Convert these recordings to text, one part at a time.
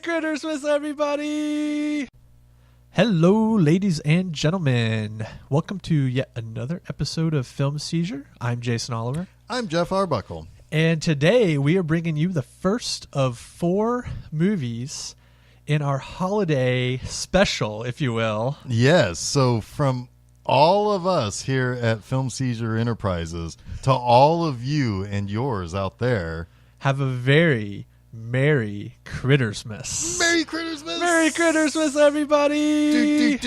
Merry Crittersmas, everybody! Hello, ladies and gentlemen. Welcome to yet another episode of Film Seizure. I'm Jason Oliver. I'm Geoff Arbuckle. And today we are bringing you the first of 4 movies in our holiday special, if you will. Yes, so from all of us here at Film Seizure Enterprises to all of you and yours out there, have a very Merry Crittersmas. Merry Crittersmas! Merry Crittersmas, everybody!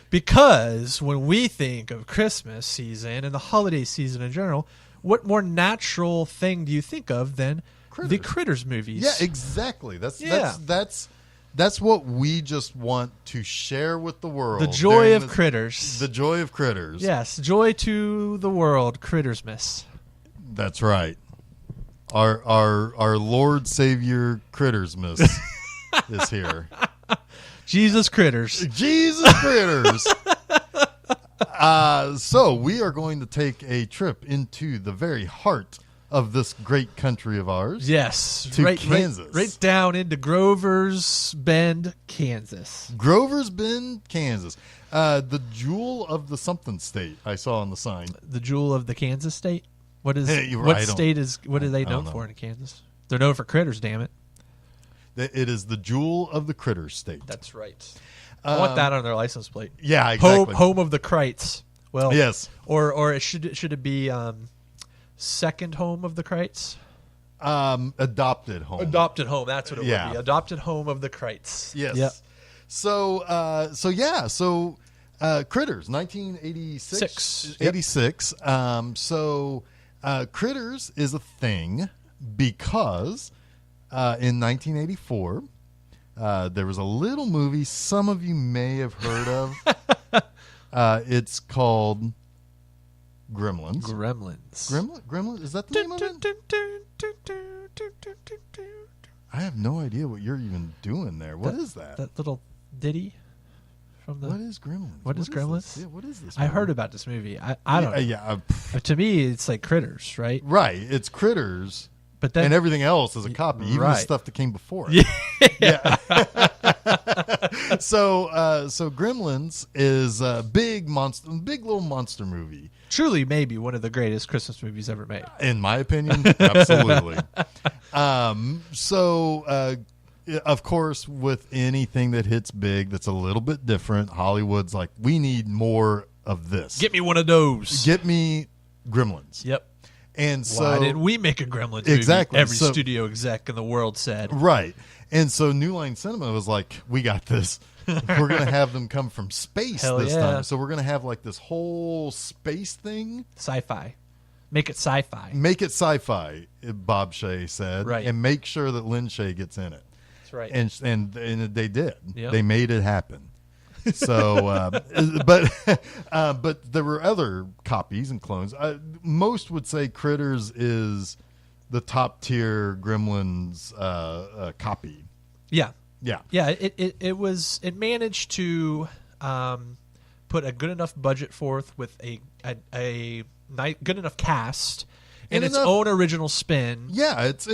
Because when we think of Christmas season and the holiday season in general, what more natural thing do you think of than the Critters movies? Yeah, exactly. That's what we just want to share with the world. The joy of Critters. The joy of Critters. Yes, joy to the world, Crittersmas. That's right. Our Lord Savior Crittersmas is here. Jesus Critters. Jesus Critters. So we are going to take a trip into the very heart of this great country of ours. Yes. To Kansas. Right down into Grover's Bend, Kansas. Grover's Bend, Kansas. The jewel of the something state I saw on the sign. The jewel of the Kansas state? What are they known for in Kansas? They're known for critters, damn it. It is the jewel of the critter state. That's right. I want that on their license plate. Yeah, exactly. Home of the Krites. Well, yes. Or should it be second home of the Krites? Adopted home. Adopted home. That's what it would be. Adopted home of the Krites. Yes. Yep. So Critters, 1986. 86. Critters is a thing because in 1984 there was a little movie some of you may have heard of. It's called Gremlins. Gremlins? Is that the name of it? I have no idea what you're even doing there. What is that? That little ditty from the... What is Gremlins? What is Gremlins? Yeah, what is this movie? I heard about this movie. I don't know. Yeah. To me, it's like Critters, right? Right. It's Critters. But then, and everything else is a copy, even the stuff that came before it. Yeah. So Gremlins is a big little monster movie. Truly, maybe one of the greatest Christmas movies ever made. In my opinion, absolutely. Of course, with anything that hits big, that's a little bit different. Hollywood's like, we need more of this. Get me one of those. Get me Gremlins. Yep. And so, why didn't we make a Gremlins movie? Exactly. Every studio exec in the world said. Right. And so New Line Cinema was like, we got this. We're going to have them come from space this time. So we're going to have like this whole space thing. Sci-fi. Make it sci-fi. Make it sci-fi, Bob Shea said. Right. And make sure that Lynn Shea gets in it. That's right. And they did. Yep. They made it happen. So, but there were other copies and clones. Most would say Critters is the top tier Gremlins copy. Yeah. Yeah. Yeah. It managed to put a good enough budget forth with a good enough cast and its own original spin. Yeah. It's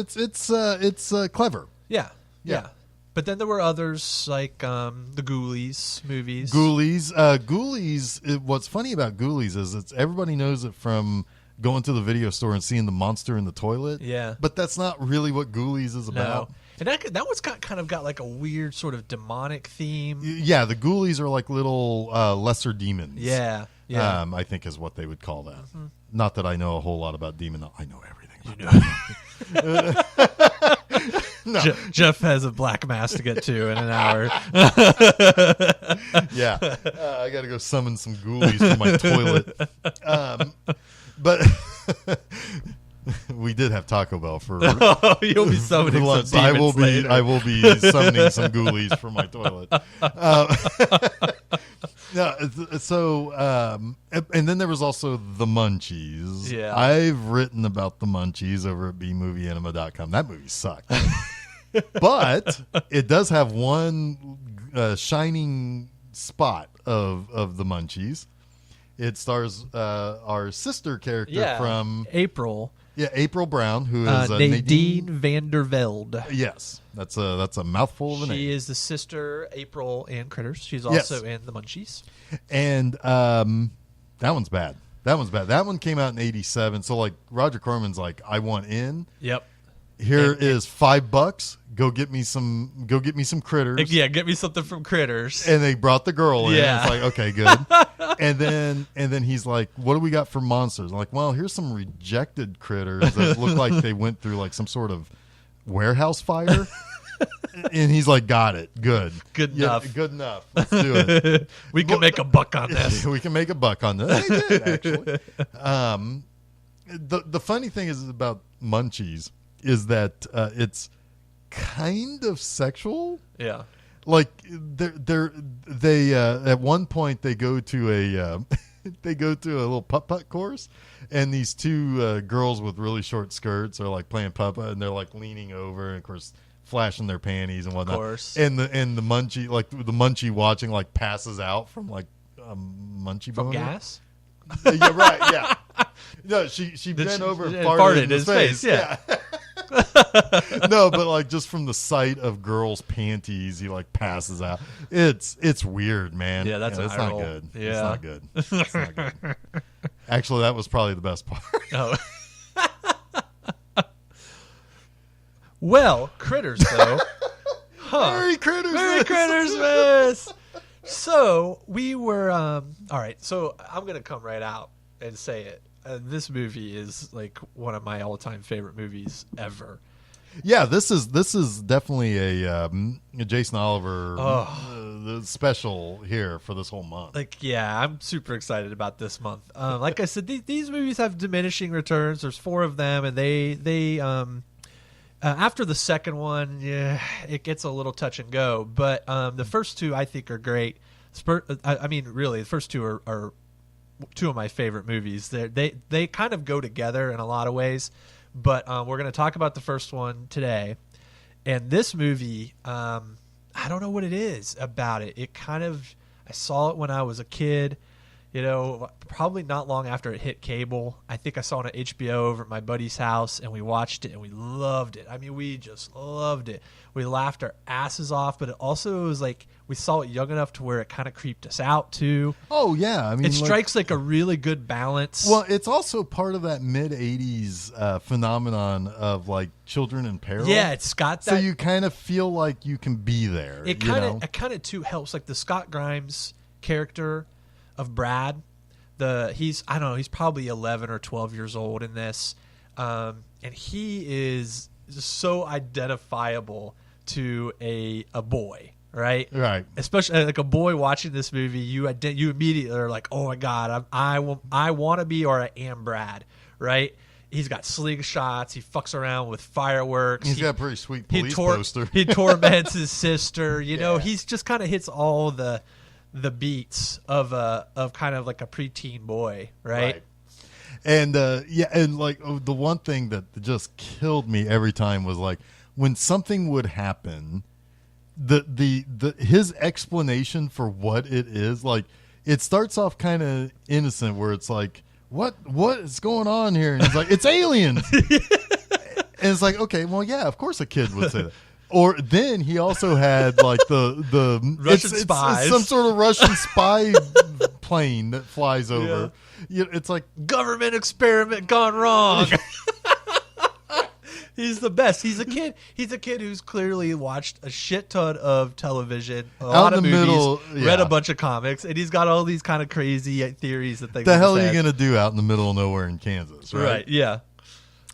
clever. Yeah. Yeah. But then there were others like the Ghoulies movies. Ghoulies. What's funny about Ghoulies is everybody knows it from going to the video store and seeing the monster in the toilet. Yeah. But that's not really what Ghoulies is about. No. And that one's kind of got like a weird sort of demonic theme. Yeah, the Ghoulies are like little lesser demons. Yeah. I think is what they would call that. Mm-hmm. Not that I know a whole lot about demon. I know everything about No. Geoff has a black mass to get to in an hour. Yeah. I got to go summon some ghoulies from my toilet. But we did have Taco Bell for you'll be summoning lunch. some demons later. I will be summoning some ghoulies from my toilet. And then there was also the Munchies. Yeah. I've written about the Munchies over at bmovieanima.com. That movie sucked. But it does have one shining spot of the Munchies. It stars our sister character from April. Yeah, April Brown, who is Nadine Vandervelde. Yes, that's a mouthful of a name. She is the sister April in Critters. She's also in The Munchies. And that one's bad. That one came out in '87. So like Roger Corman's like, I want in. Yep. Here is $5. Go get me some critters. Yeah, get me something from Critters. And they brought the girl in. Yeah. It's like, okay, good. and then he's like, what do we got for monsters? I'm like, well, here's some rejected critters that look like they went through like some sort of warehouse fire. And he's like, got it. Good enough. Good enough. Let's do it. We can make a buck on this. We can make a buck on this. They did, actually. The funny thing is about Munchies is that it's kind of sexual. Yeah. Like they at one point they go to a little putt-putt course, and these two girls with really short skirts are like playing putt-putt, and they're like leaning over and of course flashing their panties and whatnot. Of course. And the munchie watching like passes out from like munchie from boner. Gas. Yeah, right. Yeah. No, she bent over and farted in his face. Yeah. No, but like just from the sight of girls' panties, he like passes out. It's weird, man. Yeah, that's it's not good. Yeah. It's not good. It's not good. Actually, that was probably the best part. Oh. Well, Critters though. Merry Crittersmas! Merry Crittersmas! So we were all right. So I'm gonna come right out and say it. This movie is like one of my all-time favorite movies ever. Yeah, this is definitely a Jason Oliver special here for this whole month. Like, yeah, I'm super excited about this month. Like I said, these movies have diminishing returns. There's 4 of them, and they after the second one, yeah, it gets a little touch and go. But the first 2 I think are great. I mean, really, the first 2 are 2 of my favorite movies. They kind of go together in a lot of ways. But we're going to talk about the first one today. And this movie, I don't know what it is about it. It kind of, I saw it when I was a kid, probably not long after it hit cable. I think I saw it on HBO over at my buddy's house, and we watched it, and we loved it. I mean, we just loved it. We laughed our asses off, but it also was like we saw it young enough to where it kind of creeped us out, too. Oh, yeah. I mean, it strikes like a really good balance. Well, it's also part of that mid-'80s phenomenon of like children in peril. Yeah, it's got that. So you kind of feel like you can be there. It kind of too helps. Like the Scott Grimes character of Brad, he's probably 11 or 12 years old in this, and he is just so identifiable to a boy, right? Especially like a boy watching this movie, you immediately are like, oh my god, I want to be, or I am Brad, right? He's got slingshots. He fucks around with fireworks. He's got a pretty sweet police poster. He torments his sister. He's just kind of hits all the beats of kind of like a preteen boy, right? And and like the one thing that just killed me every time was like when something would happen, his explanation for what it is, like it starts off kind of innocent, where it's like, what is going on here? And he's like, it's aliens. And it's like, okay, well, yeah, of course a kid would say that. Or then he also had like the Russian spies, it's some sort of Russian spy plane that flies over. Yeah. It's like government experiment gone wrong. He's the best. He's a kid. He's a kid who's clearly watched a shit ton of television, a lot of movies, read a bunch of comics, and he's got all these kind of crazy theories that they. The hell are you gonna do out in the middle of nowhere in Kansas? Right. Yeah.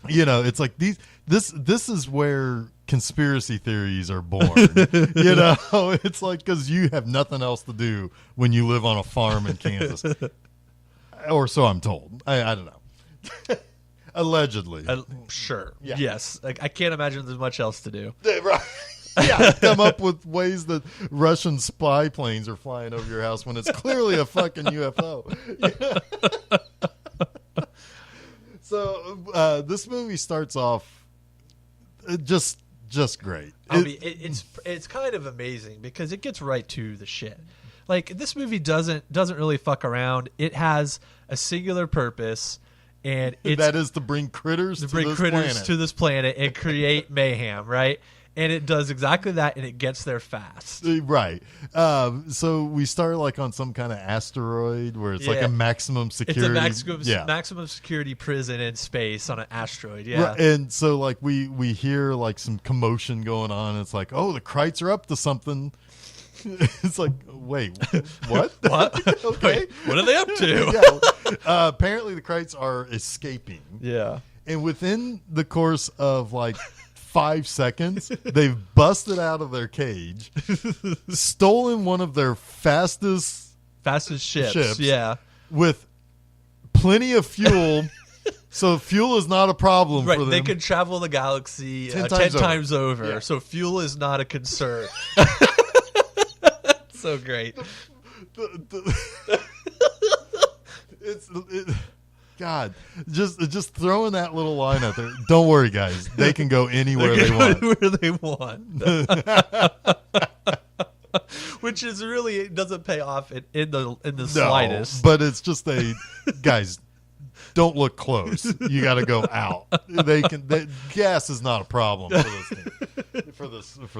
It's like This is where conspiracy theories are born. It's like because you have nothing else to do when you live on a farm in Kansas, or so I'm told. I don't know. Allegedly, sure. Yeah. Yes, I can't imagine there's much else to do. Right. Yeah, come up with ways that Russian spy planes are flying over your house when it's clearly a fucking UFO. So this movie starts off just great. It's kind of amazing because it gets right to the shit. like this movie doesn't really fuck around. It has a singular purpose, and it's that is to bring critters to this planet and create mayhem, right? And it does exactly that, and it gets there fast. Right. So we start like on some kind of asteroid where it's like a maximum security. It's a maximum security prison in space on an asteroid. Yeah. Right. And so like we hear like some commotion going on. It's like, oh, the Krites are up to something. It's like, wait, what? What? Okay. Wait, what are they up to? Apparently the Krites are escaping. Yeah. And within the course of like 5 seconds, they've busted out of their cage, stolen one of their fastest ships. Yeah. With plenty of fuel. So fuel is not a problem for them. They can travel the galaxy 10 times over. Yeah. So fuel is not a concern. So great. God, just throwing that little line out there. Don't worry, guys. They can go anywhere they want. Anywhere they want. Which is really, it doesn't pay off in the slightest. But it's just guys, don't look close. You got to go out. Gas is not a problem for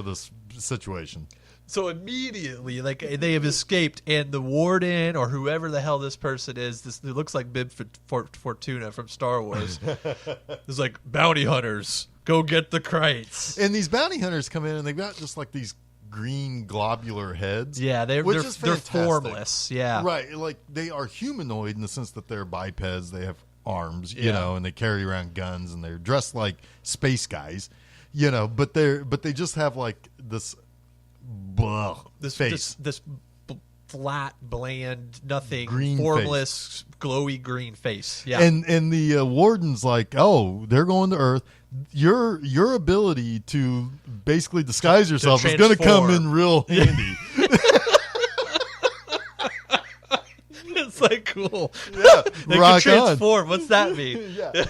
this situation. So immediately, like, they have escaped, and the warden or whoever the hell this person is, it looks like Bib Fortuna from Star Wars. It's like, bounty hunters, go get the Krites. And these bounty hunters come in, and they've got just like these green globular heads. Yeah, they're formless. Yeah, right. Like they are humanoid in the sense that they're bipeds. They have arms, you know, and they carry around guns, and they're dressed like space guys, you know. But they just have like this face, this flat, bland, nothing, green formless, glowy green face. Yeah, and the warden's like, oh, they're going to Earth. Your ability to basically disguise yourself is going to come in real handy. It's like, cool. Yeah, they rock can transform. On. What's that mean? Yeah.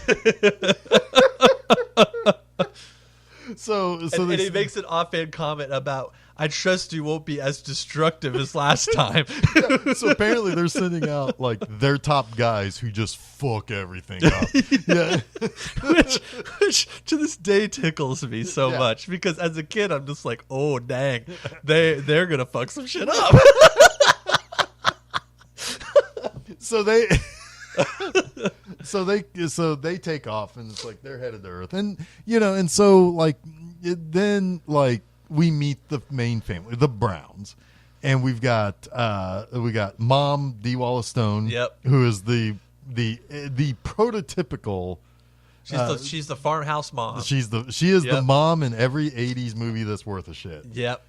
So and he makes an offhand comment about, I trust you won't be as destructive as last time. Yeah, so apparently they're sending out like their top guys who just fuck everything up. Yeah. which to this day tickles me so much, because as a kid I'm just like, oh dang, they're gonna fuck some shit up. So they take off, and it's like they're headed to Earth, and you know, and so like then like we meet the main family, the Browns, and we got Mom D. Wallace Stone, who is the prototypical. She's the farmhouse mom. She is the mom in every '80s movie that's worth a shit. Yep.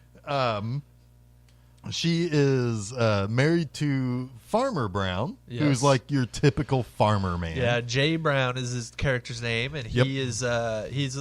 She is married to Farmer Brown, who's like your typical farmer man. Yeah, Jay Brown is his character's name, and he's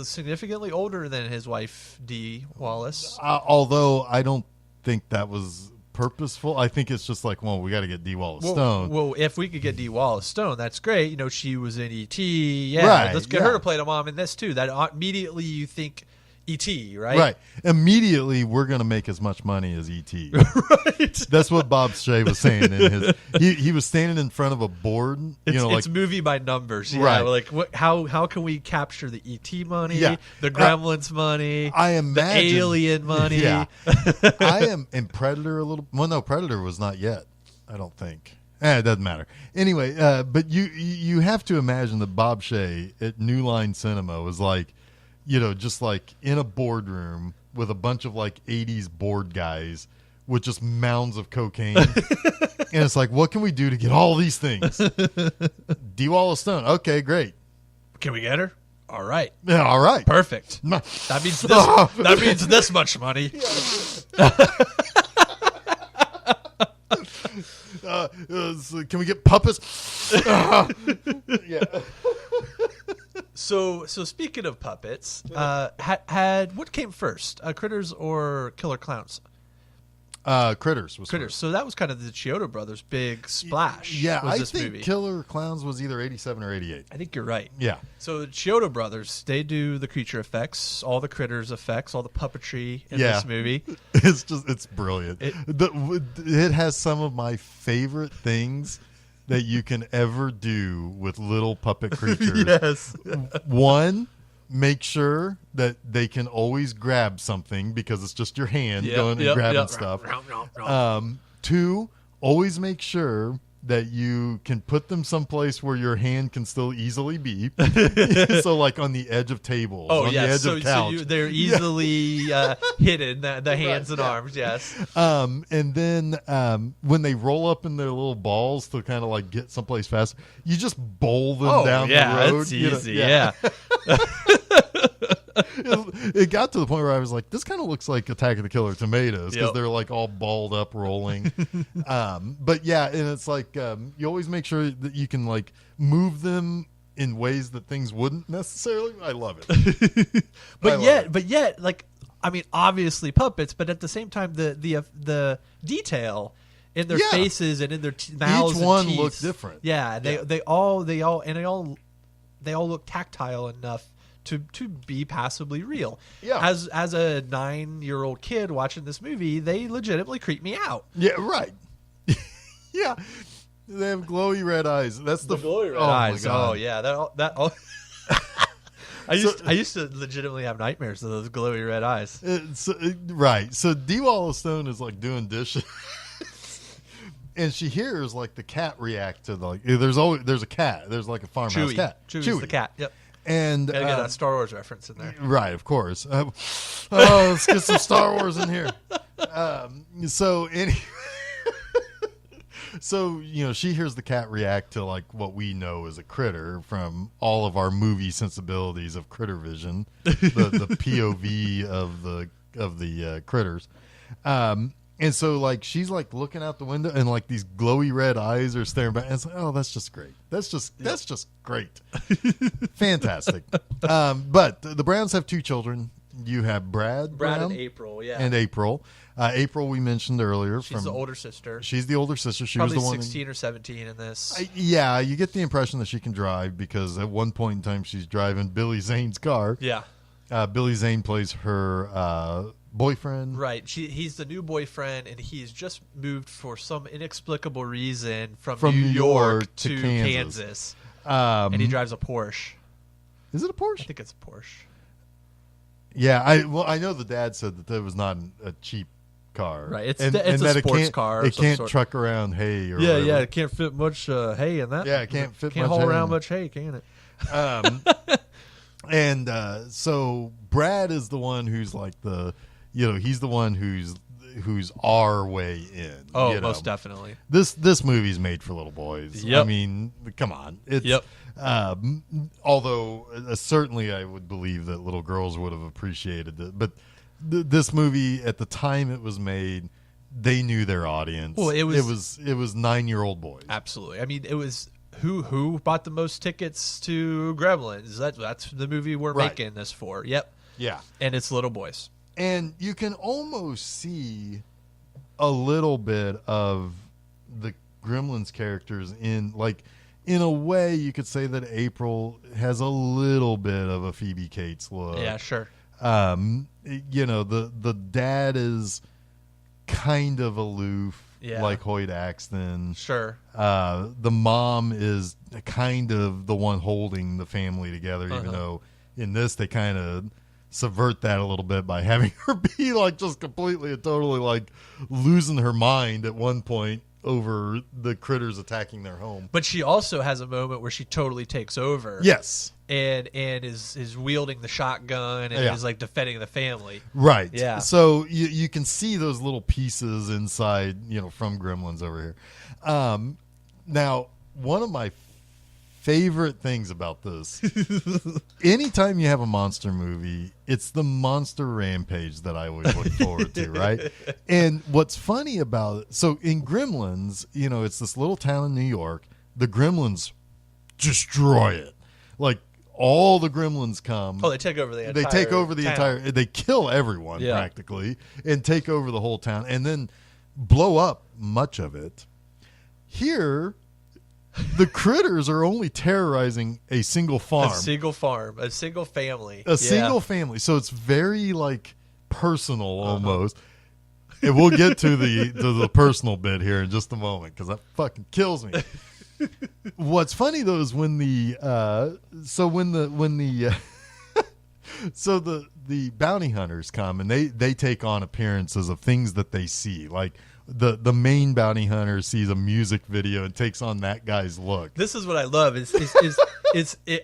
significantly older than his wife Dee Wallace. Although I don't think that was purposeful. I think it's just like, well, we got to get Dee Wallace Stone. Well, if we could get Dee Wallace Stone, that's great. You know, she was in E.T. Yeah, right, let's get her to play the mom in this too. That immediately you think E.T., right? Right. Immediately, we're going to make as much money as E.T. Right. That's what Bob Shea was saying in his. He was standing in front of a board. It's movie by numbers. Yeah, right. Like how can we capture the E.T. money, the Gremlins money, I imagine, the Alien money? Yeah. I am in Predator a little. Well, no, Predator was not yet. I don't think. It doesn't matter. Anyway, but you have to imagine that Bob Shea at New Line Cinema was like, you know, just like in a boardroom with a bunch of like 80s board guys with just mounds of cocaine. And it's like, what can we do to get all these things? Dee Wallace Stone. Okay, great. Can we get her? All right. Yeah, all right. Perfect. That means this much money. So can we get puppets? Yeah. So speaking of puppets, had what came first, Critters or Killer Clowns? Critters was Critters. first. So that was kind of the Chiodo brothers' big splash. Yeah, was I this think movie. Killer Clowns was either 87 or 88. I think you're right. Yeah. So the Chiodo brothers, they do the creature effects, all the critters effects, all the puppetry in this movie. It's brilliant. It has some of my favorite things that you can ever do with little puppet creatures. Yes. One, make sure that they can always grab something because it's just your hand going and grabbing stuff. Two, always make sure that you can put them someplace where your hand can still easily be. So like on the edge of tables, on the edge of couch. So they're easily hidden, the hands and arms, yes. And then when they roll up in their little balls to kind of like get someplace fast, you just bowl them down the road. That's easy, yeah. It got to the point where I was like, this kind of looks like Attack of the Killer Tomatoes because they're like all balled up rolling. But yeah, and it's like you always make sure that you can like move them in ways that things wouldn't necessarily. I love it. But yet, like, I mean, obviously puppets, but at the same time, the detail in their faces and in their mouths, each one and teeth, looked different. Yeah, they all look tactile enough to be passably real. Yeah. As a 9-year-old kid watching this movie, they legitimately creep me out. Yeah, right. Yeah, they have glowy red eyes. That's the glowy red eyes. Oh yeah, I used to legitimately have nightmares of those glowy red eyes. Right. So Dee Wallace Stone is like doing dishes. And she hears like the cat react to there's a cat. There's like a farmhouse cat. Chewie's the cat. Yep. And gotta get a Star Wars reference in there. Right, of course. Let's get some Star Wars in here. So she hears the cat react to like what we know as a critter from all of our movie sensibilities of critter vision, the POV of the critters. And so, like, she's like looking out the window, and like these glowy red eyes are staring back. And it's like, oh, that's just great. That's just great, fantastic. But the Browns have 2 children. You have Brad Brown and April, yeah. and April. April we mentioned earlier. She's the older sister. She's the older sister. She Probably was the one 16 or 17 in this. Yeah, you get the impression that she can drive because at one point in time she's driving Billy Zane's car. Yeah. Billy Zane plays her boyfriend. Right. He's the new boyfriend, and he's just moved for some inexplicable reason from New York to Kansas. And he drives a Porsche. Is it a Porsche? I think it's a Porsche. Yeah, I know the dad said that was not a cheap car. Right. It's a sports car. It can't truck around hay or whatever. Yeah. It can't fit much hay in that. Yeah, it can't fit. Can't much haul hay around much hay, can it? And so Brad is the one who's like he's the one who's our way in. Oh, most definitely. This movie's made for little boys. Yep. I mean, come on. Yep. Although certainly I would believe that little girls would have appreciated it, but this movie at the time it was made, they knew their audience. Well, it was 9-year-old boys. Absolutely. I mean, it was who bought the most tickets to Gremlins. That's the movie we're making this for. Yep. Yeah. And it's little boys. And you can almost see a little bit of the Gremlins characters in a way you could say that April has a little bit of a Phoebe Cates look. Yeah, sure. The dad is kind of aloof, like Hoyt Axton. Sure. The mom is kind of the one holding the family together, even though in this they kind of subvert that a little bit by having her be like just completely and totally like losing her mind at one point over the critters attacking their home. But she also has a moment where she totally takes over. Yes. And is wielding the shotgun and is like defending the family. Right. Yeah. So you can see those little pieces inside, from Gremlins over here. Now, one of my favorite things about this, anytime you have a monster movie, it's the monster rampage that I always look forward to, right? And what's funny about it, so in Gremlins, it's this little town in New York. The Gremlins destroy it. Like, all the Gremlins come. Oh, they take over the entire They take over the town. they kill everyone practically and take over the whole town. And then blow up much of it. Here, the critters are only terrorizing a single farm. A single farm. A single family. A single family. So it's very, like, personal almost. And we'll get to the personal bit here in just a moment because that fucking kills me. What's funny though is when the bounty hunters come and they take on appearances of things that they see, like the main bounty hunter sees a music video and takes on that guy's look. This is what I love.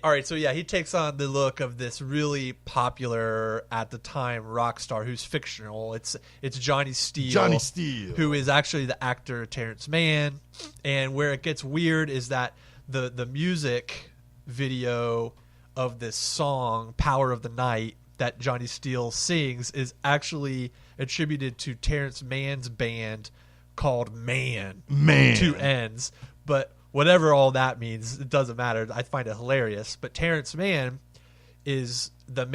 All right. So yeah, he takes on the look of this really popular at the time rock star who's fictional. It's Johnny Steele. Johnny Steele, who is actually the actor Terrence Mann. And where it gets weird is that the music video of this song "Power of the Night" that Johnny Steele sings is actually attributed to Terrence Mann's band called Man. Two N's. But whatever all that means, it doesn't matter. I find it hilarious. But Terrence Mann is the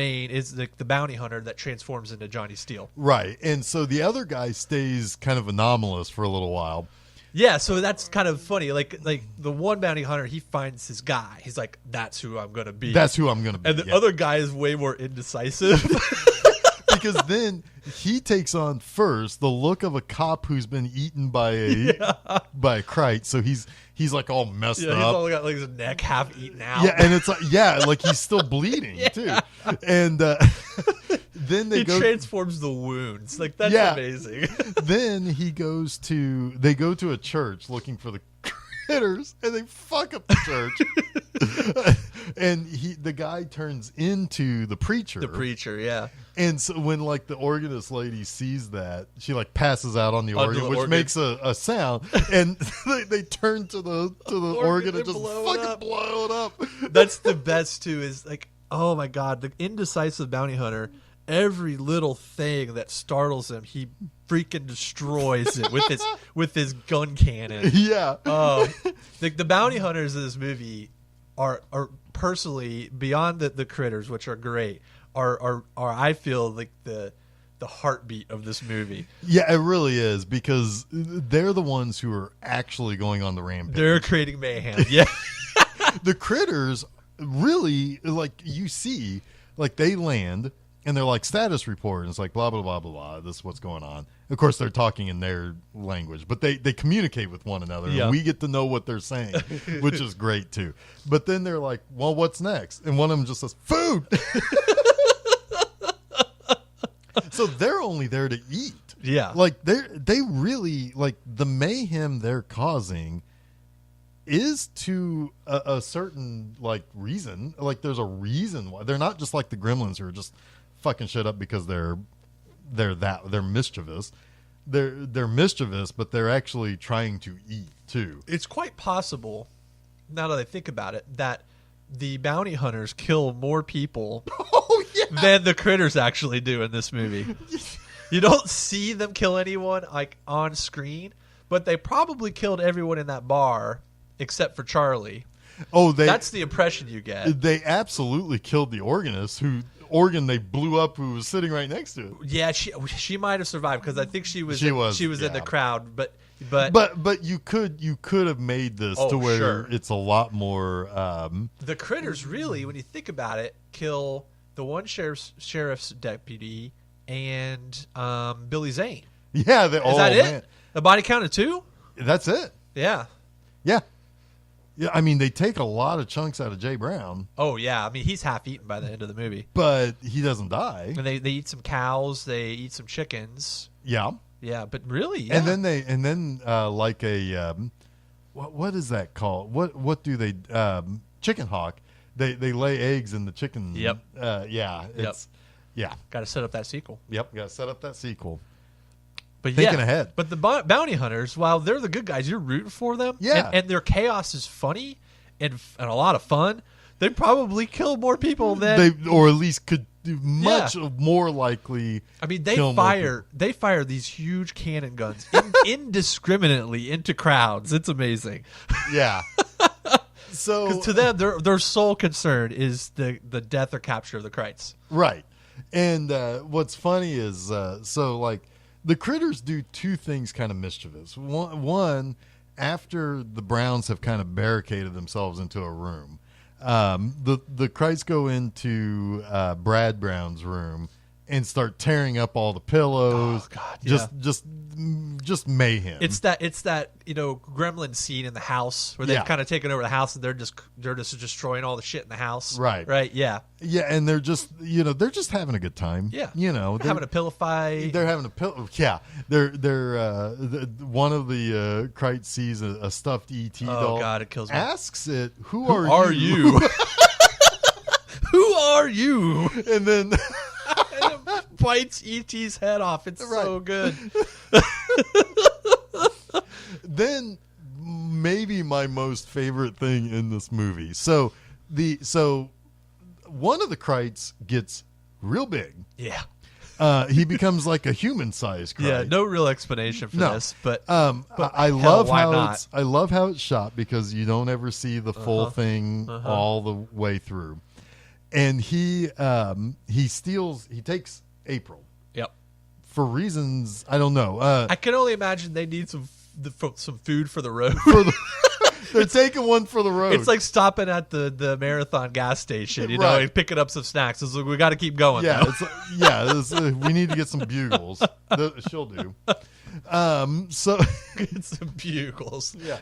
bounty hunter that transforms into Johnny Steele. Right. And so the other guy stays kind of anomalous for a little while. Yeah, so that's kind of funny. Like the one bounty hunter, he finds his guy. He's like, that's who I'm going to be. That's who I'm going to be. And the other guy is way more indecisive. Because then he takes on first the look of a cop who's been eaten by a Crite. So he's like all messed up. He's all got like his neck half eaten out. Yeah, and it's like he's still bleeding too. And then they transforms the wounds. Like that's amazing. Then they go to a church looking for the critters, and they fuck up the church. And the guy turns into the preacher. The preacher, yeah. And so when like the organist lady sees that, she like passes out on the organ, which makes a sound, and they turn to the organ and just fucking blow it up. That's the best too. Is like, oh my god, the indecisive bounty hunter. Every little thing that startles him, he freaking destroys it with his gun cannon. Yeah. The bounty hunters in this movie are personally beyond the critters, which are great. Are I feel like the heartbeat of this movie. Yeah, it really is, because they're the ones who are actually going on the rampage. They're creating mayhem. Yeah. The critters really, like, you see, like, they land and they're like, status report, and it's like blah blah blah blah blah, this is what's going on. Of course they're talking in their language, but they communicate with one another, and we get to know what they're saying, which is great too. But then they're like, well, what's next? And one of them just says, food. So they're only there to eat. Yeah. Like they really, like, the mayhem they're causing is to a certain, like, reason. Like, there's a reason why. They're not just like the gremlins who are just fucking shit up because they're mischievous. They're mischievous, but they're actually trying to eat too. It's quite possible, now that I think about it, that the bounty hunters kill more people than the critters actually do in this movie. You don't see them kill anyone like on screen, but they probably killed everyone in that bar except for Charlie. That's the impression you get. They absolutely killed the organist, they blew up, who was sitting right next to it. Yeah, she might have survived, because I think she was in the crowd, but you could have made this to where it's a lot more. The critters really, when you think about it, kill the one sheriff's deputy and Billy Zane. Yeah, is that it? A body count of 2? That's it. Yeah. Yeah. Yeah, I mean, they take a lot of chunks out of Jay Brown. Oh, yeah. I mean, he's half eaten by the end of the movie. But he doesn't die. And they eat some cows. They eat some chickens. Yeah. Yeah, but really, yeah. And then like a, what is that called? What do they, chicken hawk. They lay eggs in the chicken. Yep. Yeah. Yeah. Got to set up that sequel. Yep. Got to set up that sequel. But thinking ahead. But the bounty hunters, while they're the good guys, you're rooting for them. Yeah. And their chaos is funny and a lot of fun. They probably kill more people than or at least could do much more likely. I mean, they fire these huge cannon guns indiscriminately into crowds. It's amazing. Yeah. So 'cause to them, their sole concern is the death or capture of the Krites. Right. And what's funny is so like the critters do two things kind of mischievous. One, after the Browns have kind of barricaded themselves into a room, the Krites go into Brad Brown's room and start tearing up all the pillows. Oh God, yeah. Just mayhem. It's that gremlin scene in the house where they've kind of taken over the house and they're just destroying all the shit in the house. Right. Yeah. Yeah, and they're just having a good time. Yeah. They're having a pillow fight. They're having a pillow. Yeah. They're one of the Krites sees a stuffed ET doll. Oh God, it kills me. Asks it, "Who are you?" Who are you? And then bites E.T.'s head off. It's so good. Then maybe my most favorite thing in this movie. So one of the Krites gets real big. Yeah. He becomes like a human-sized Krite. Yeah, no real explanation for this, but I love how it's shot because you don't ever see the full thing all the way through. And he takes April. Yep. For reasons I don't know. I can only imagine they need some food for the road. They're taking one for the road. It's like stopping at the Marathon gas station, and picking up some snacks. It's like, we got to keep going. Yeah, we need to get some bugles. She'll do. So get some bugles. Yeah.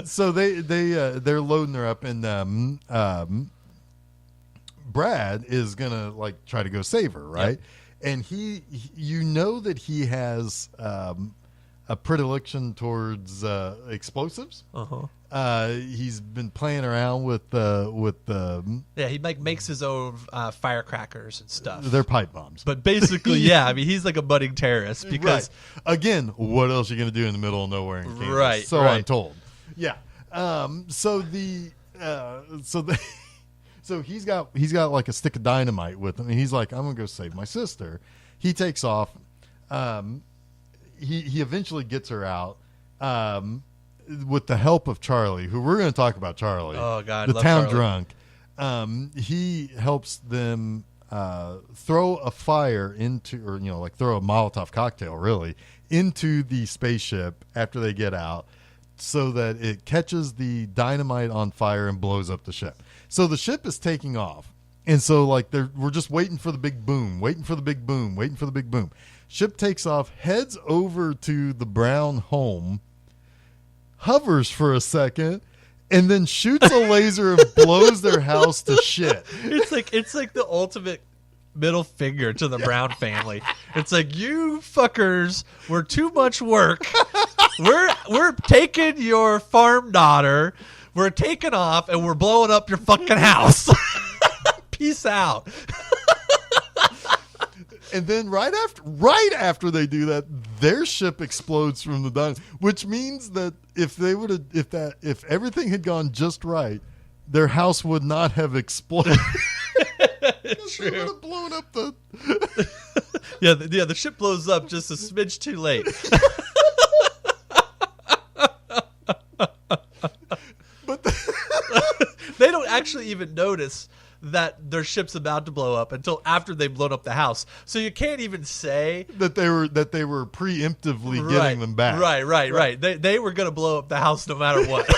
So they're loading her up, and Brad is gonna like try to go save her, right? Yep. And that he has a predilection towards explosives. He's been playing around with he makes his own firecrackers and stuff. They're pipe bombs, but basically, he's like a budding terrorist because again, what else are you going to do in the middle of nowhere in Kansas? I'm told. Yeah. So he's got like a stick of dynamite with him, and he's like, I'm gonna go save my sister. He takes off. He eventually gets her out with the help of Charlie, who we're going to talk about. Charlie, oh God, the love town Charlie. drunk. He helps them throw a fire into, or throw a Molotov cocktail really into the spaceship after they get out, so that it catches the dynamite on fire and blows up the ship. So the ship is taking off. And so we're just waiting for the big boom, waiting for the big boom. Ship takes off, heads over to the Brown home, hovers for a second, and then shoots a laser and blows their house to shit. It's like the ultimate middle finger to the Brown family. It's like, you fuckers were too much work. We're taking your farm daughter. We're taking off and we're blowing up your fucking house. Peace out. And then right after they do that, their ship explodes from the dynamite, which means that if everything had gone just right, their house would not have exploded. True. They would have blown up the. The ship blows up just a smidge too late. But they don't actually even notice that their ship's about to blow up until after they've blown up the house. So you can't even say that they were preemptively getting them back. Right. They were going to blow up the house no matter what.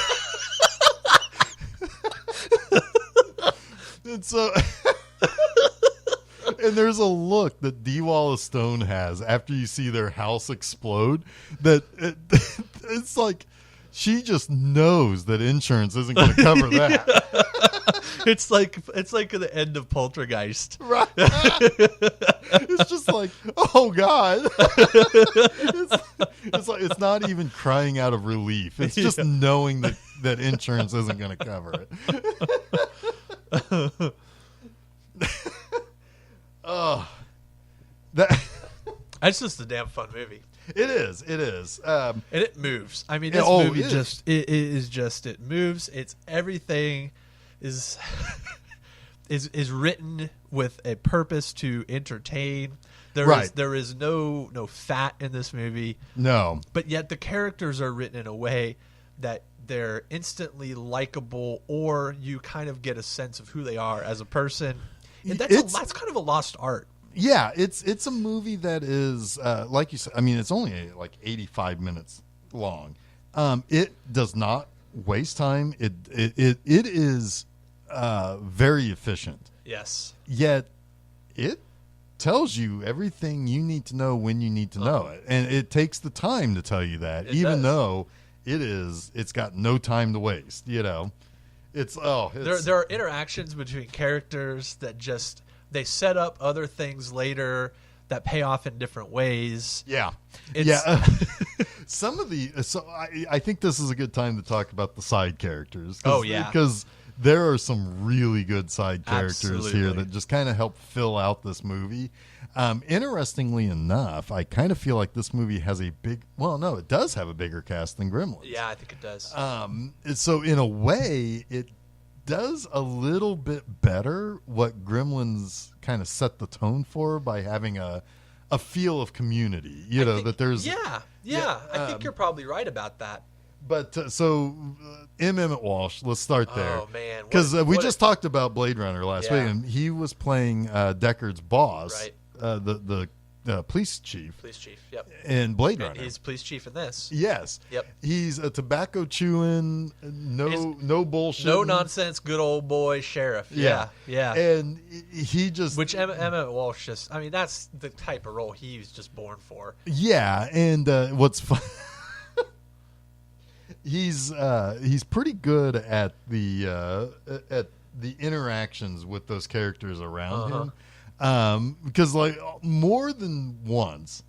And so, and there's a look that D. Wallace Stone has after you see their house explode that it's like she just knows that insurance isn't going to cover that. It's like the end of Poltergeist. Right. It's just like, oh God. It's not even crying out of relief. It's just knowing that insurance isn't going to cover it. Oh, that's just a damn fun movie. It is. And it moves. I mean, this movie it moves. It's everything is written with a purpose to entertain. There is no fat in this movie. No. But yet the characters are written in a way that they're instantly likable, or you kind of get a sense of who they are as a person. And that's kind of a lost art. Yeah, it's a movie that is like you said. I mean, it's only like 85 minutes long. It does not waste time. It is very efficient. Yes. Yet it tells you everything you need to know when you need to know it, and it takes the time to tell you that, even though it's got no time to waste. You know, it's there are interactions between characters that just they set up other things later that pay off in different ways. Yeah. Some of the I think this is a good time to talk about the side characters. Because there are some really good side characters here that just kind of help fill out this movie. Interestingly enough, I kind of feel like this movie has it does have a bigger cast than Gremlins. Yeah, I think it does. So in a way, it does a little bit better what Gremlins kind of set the tone for by having a feel of community. I think you're probably right about that. But M. Emmett Walsh, let's start there. Oh, man. Because we just talked about Blade Runner last week, and he was playing Deckard's boss, right. the police chief. Police chief, yep. In Blade Runner. And he's police chief in this. Yes. Yep. He's a tobacco chewing, no bullshit. No nonsense, good old boy sheriff. Yeah. And he just... Which Emmett Walsh just... I mean, that's the type of role he was just born for. Yeah, and what's fun... He's pretty good at the interactions with those characters around him, because like more than once,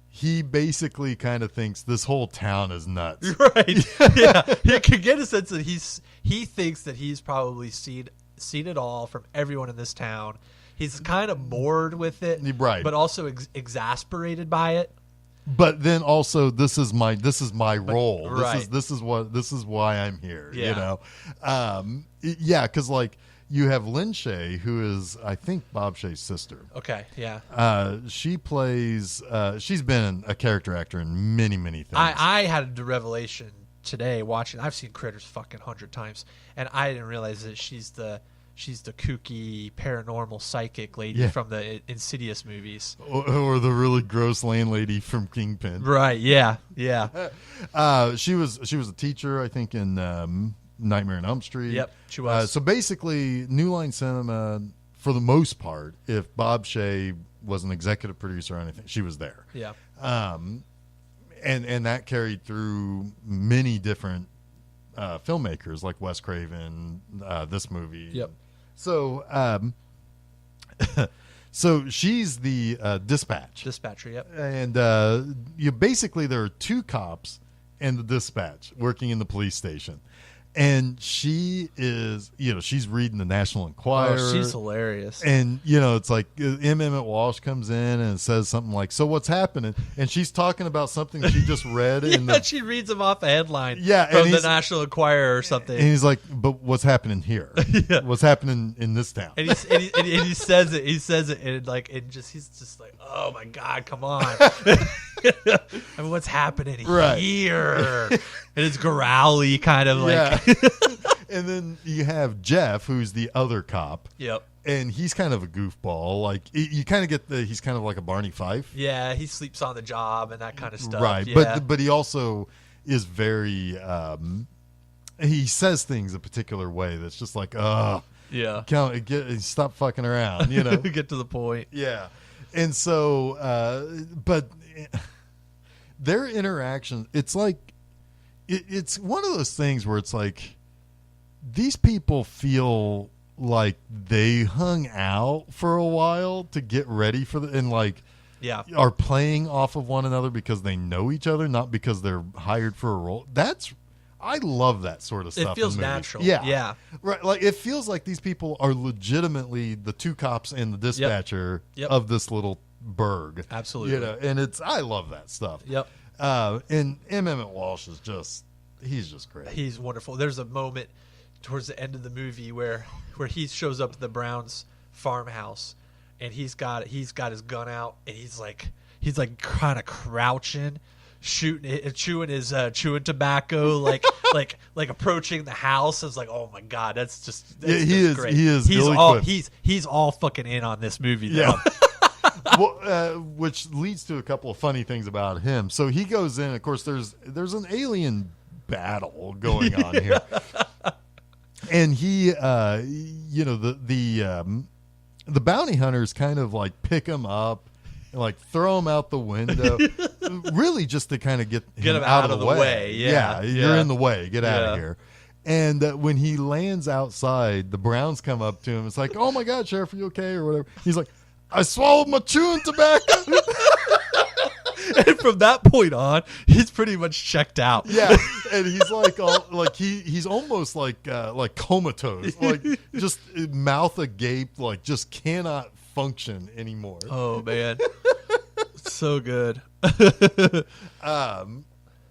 he basically kind of thinks this whole town is nuts. Right? Yeah, you can get a sense that he thinks that he's probably seen it all from everyone in this town. He's kind of bored with it, right? But also exasperated by it. But then also, this is my role. Right. This is why I'm here. Yeah. You know, because like you have Lynn Shay, who is I think Bob Shay's sister. Okay, yeah. She plays. She's been a character actor in many things. I had the revelation today watching. I've seen Critters fucking 100 times, and I didn't realize that she's the kooky paranormal psychic lady from the Insidious movies, or the really gross landlady from Kingpin. Right? Yeah. She was a teacher, I think, in Nightmare on Elm Street. Yep, she was. So basically, New Line Cinema, for the most part, if Bob Shay was an executive producer or anything, she was there. Yeah. And that carried through many different filmmakers like Wes Craven, this movie. Yep. So, so she's the dispatcher. Yep. And there are two cops and the dispatch working in the police station. And she is, she's reading the National Enquirer. Oh, she's hilarious. And, it's like M. Emmett Walsh comes in and says something like, "So what's happening?" And she's talking about something she just read. She reads him off a headline from the National Enquirer or something. And he's like, "But what's happening here? What's happening in this town?" And he says it. He says it, and he's just like, "Oh my God, come on!" I mean, what's happening here? And it's growly, kind of like. And then you have Geoff, who's the other cop. Yep. And he's kind of a goofball. Like you kind of get he's kind of like a Barney Fife. Yeah, he sleeps on the job and that kind of stuff. Right. Yeah. But he also is very. He says things a particular way that's just like, stop fucking around. Get to the point. Yeah. And so, but their interaction, it's like. It's one of those things where it's like these people feel like they hung out for a while to get ready for are playing off of one another because they know each other, not because they're hired for a role. I love that sort of stuff. It feels natural. Yeah. Right. Like it feels like these people are legitimately the two cops and the dispatcher of this little burg. Absolutely. And I love that stuff. Yep. And M. Emmett Walsh he's just great. He's wonderful. There's a moment towards the end of the movie where he shows up at the Browns farmhouse, and he's got his gun out, and he's like kind of crouching, chewing tobacco, like approaching the house. I was like, oh my God, that's great. He is. He's all fucking in on this movie. Though. Yeah. Well, which leads to a couple of funny things about him. So he goes in. Of course, there's an alien battle going on here, and he, the bounty hunters kind of like pick him up and like throw him out the window, really just to kind of get him out of the way. Yeah, you're in the way. Get out of here. And when he lands outside, the Browns come up to him. It's like, "Oh my God, Sheriff, are you okay?" or whatever. He's like, "I swallowed my chewing tobacco." And from that point on, he's pretty much checked out. Yeah, and he's like, he's almost like comatose, like just mouth agape, like just cannot function anymore. Oh man, so good.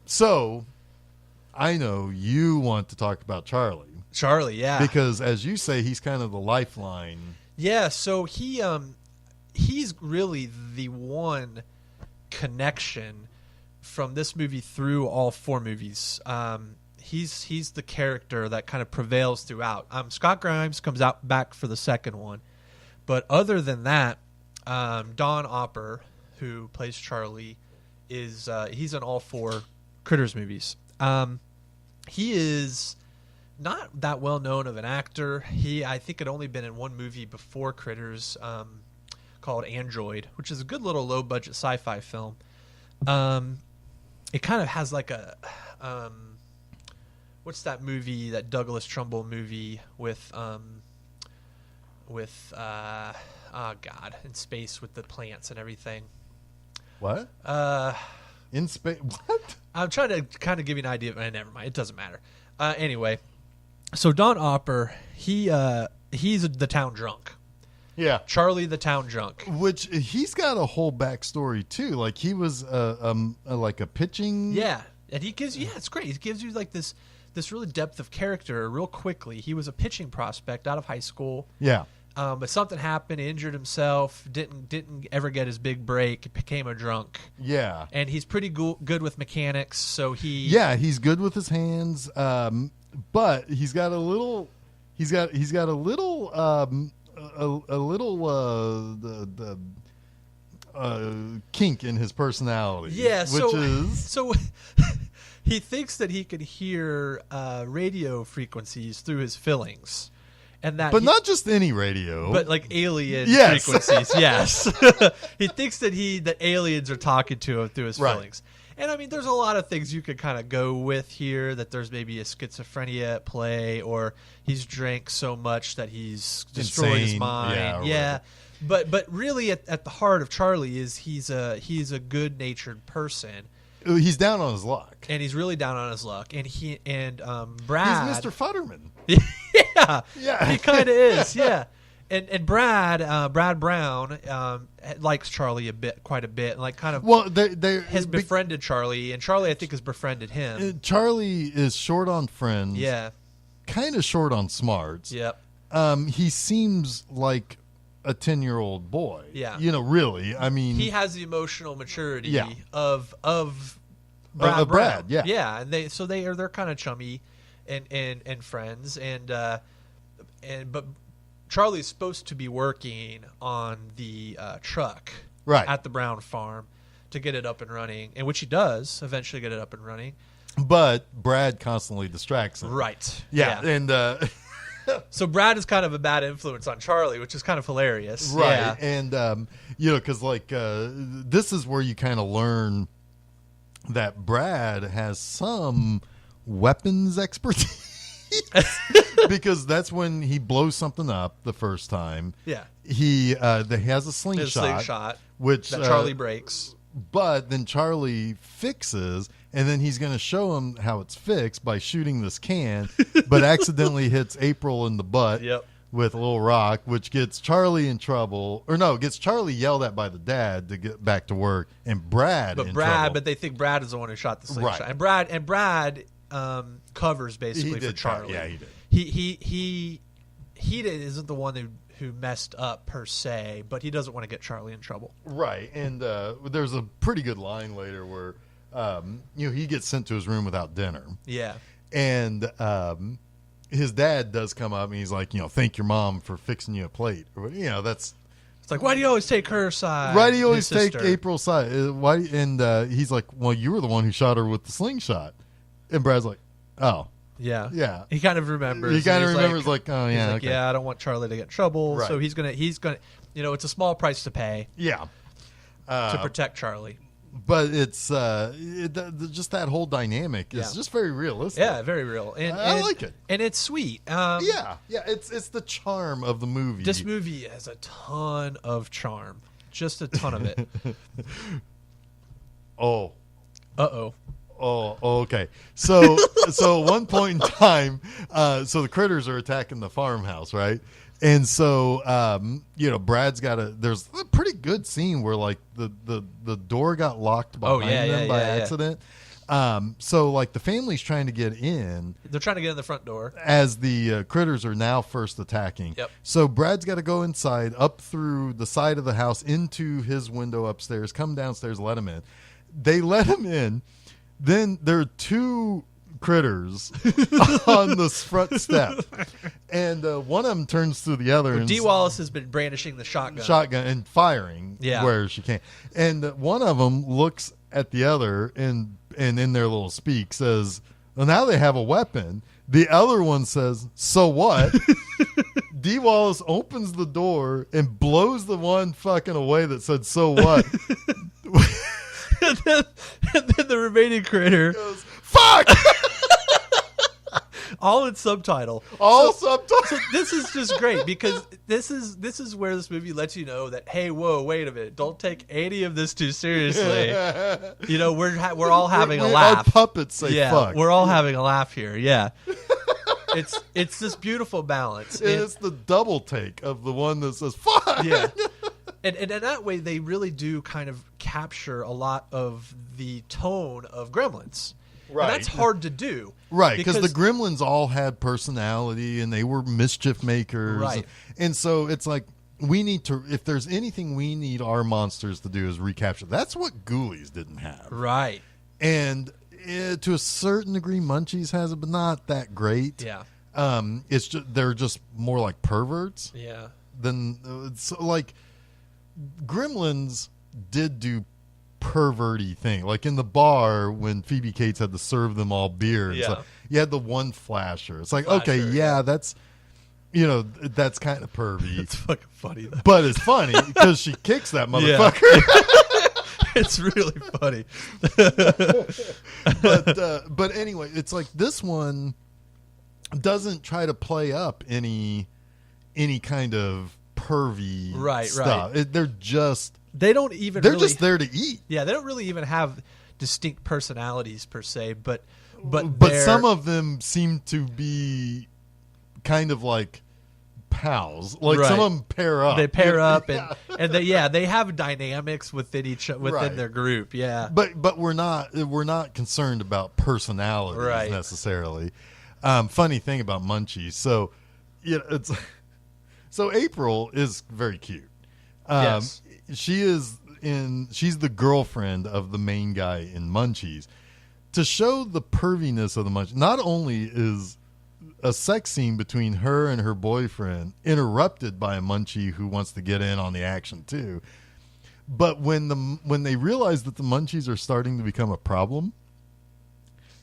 So I know you want to talk about Charlie. Charlie, yeah, because as you say, he's kind of the lifeline. Yeah. So he's really the one connection from this movie through all four movies. He's the character that kind of prevails throughout. Scott Grimes comes out back for the second one, but other than that, Don Opper, who plays Charlie, is he's in all four Critters movies. He is not that well known of an actor. I think had only been in one movie before Critters, called Android, which is a good little low budget sci-fi film. It kind of has like a what's that movie, that Douglas Trumbull movie with in space with the plants and everything. What? In space? What? I'm trying to kind of give you an idea. Never mind. It doesn't matter. Anyway, so Don Opper, he's the town drunk. Yeah, Charlie the town drunk. Which he's got a whole backstory too. Like he was like a pitching. Yeah, and he gives it's great. He gives you like this really depth of character real quickly. He was a pitching prospect out of high school. Yeah. But something happened, injured himself, didn't ever get his big break, became a drunk. Yeah. And he's pretty good with mechanics, so he's good with his hands, but he's got a little kink in his personality. Yeah, so he thinks that he can hear radio frequencies through his fillings. But not just any radio, but like alien frequencies. Yes, he thinks that aliens are talking to him through his fillings. And I mean, there's a lot of things you could kind of go with here. That there's maybe a schizophrenia at play, or he's drank so much that he's destroyed his mind. Yeah. But really, at the heart of Charlie is he's a good-natured person. He's down on his luck, and he's really down on his luck. And Brad, he's Mr. Futterman. Yeah, he kind of is. Yeah, and Brad Brown likes Charlie quite a bit, and like kind of has befriended Charlie, and Charlie I think has befriended him. Charlie is short on friends. Yeah, kind of short on smarts. Yep. He seems like a 10-year-old boy. Yeah, really. I mean, he has the emotional maturity of Brad. Yeah, yeah, and they're kind of chummy and friends, but Charlie's supposed to be working on the truck at the Brown farm to get it up and running, and which he does eventually get it up and running. But Brad constantly distracts him. Right. Yeah. And so Brad is kind of a bad influence on Charlie, which is kind of hilarious. Right. Yeah. And, because this is where you kind of learn that Brad has some weapons expertise. Because that's when he blows something up the first time. Yeah. He has a slingshot. Which that Charlie breaks. But then Charlie fixes, and then he's going to show him how it's fixed by shooting this can, but accidentally hits April in the butt with a little rock, which gets Charlie in trouble. Or no, gets Charlie yelled at by the dad to get back to work, and Brad in trouble. But they think Brad is the one who shot the slingshot. Right. And Brad covers basically for Charlie. Yeah, he did. He isn't the one who messed up per se, but he doesn't want to get Charlie in trouble. Right. And there's a pretty good line later where he gets sent to his room without dinner. Yeah. And his dad does come up and he's like, thank your mom for fixing you a plate. Or, that's It's like, why do you always take her side? Why do you always his take sister? April's side? Why? And he's like, well, you were the one who shot her with the slingshot. And Brad's like, oh, Yeah. yeah. He kind of remembers. He kind of He's remembers, like, oh, he's yeah, like, okay. yeah, I don't want Charlie to get in trouble. Right. So he's gonna, it's a small price to pay Yeah. to protect Charlie. But it's just that whole dynamic is just very realistic. Yeah, very real. And I like it. And it's sweet. Yeah. It's the charm of the movie. This movie has a ton of charm. Just a ton of it. Oh. Uh-oh. Oh, okay. So at one point in time, so the critters are attacking the farmhouse, right? And so, Brad's there's a pretty good scene where like the door got locked behind them by accident. So like the family's trying to get in. They're trying to get in the front door. As the critters are now first attacking. Yep. So Brad's got to go inside, up through the side of the house, into his window upstairs, come downstairs, let him in. They let him in. Then there are two critters on the front step. And one of them turns to the other. Dee Wallace has been brandishing the shotgun and firing where she can. And one of them looks at the other and in their little speak says, well, now they have a weapon. The other one says, so what? Dee Wallace opens the door and blows the one fucking away that said, so what? and then the remaining critter goes, fuck! all in subtitle. Subtitle. So this is just great because this is where this movie lets you know that, hey, whoa, wait a minute, don't take any of this too seriously. We're all having a laugh. Our puppets say fuck. We're all having a laugh here. Yeah. It's this beautiful balance. It's the double take of the one that says fuck. Yeah. And in that way, they really do kind of capture a lot of the tone of Gremlins. Right. And that's hard to do. Right, because the Gremlins all had personality and they were mischief makers. Right. And so it's like, we need to, if there's anything we need our monsters to do is recapture. That's what Ghoulies didn't have. Right. And to a certain degree, Munchies has it, but not that great. Yeah. It's just, they're just more like perverts. Yeah. Like, Gremlins did do perverty thing, like in the bar when Phoebe Cates had to serve them all beer. It's like, you had the one flasher. It's like, okay, that's that's kind of pervy. It's fucking funny though. But it's funny because she kicks that motherfucker. It's really funny. But anyway, it's like this one doesn't try to play up any kind of pervy stuff. Right. They're just just there to eat. Yeah, they don't really even have distinct personalities per se, but some of them seem to be kind of like pals. Like some of them pair up. They pair up and they have dynamics within their group. Yeah. But we're not concerned about personalities necessarily. Funny thing about Munchies. So so April is very cute. Yes. She's the girlfriend of the main guy in Munchies. To show the perviness of the Munchies, not only is a sex scene between her and her boyfriend interrupted by a Munchie who wants to get in on the action too, but when they realize that the Munchies are starting to become a problem,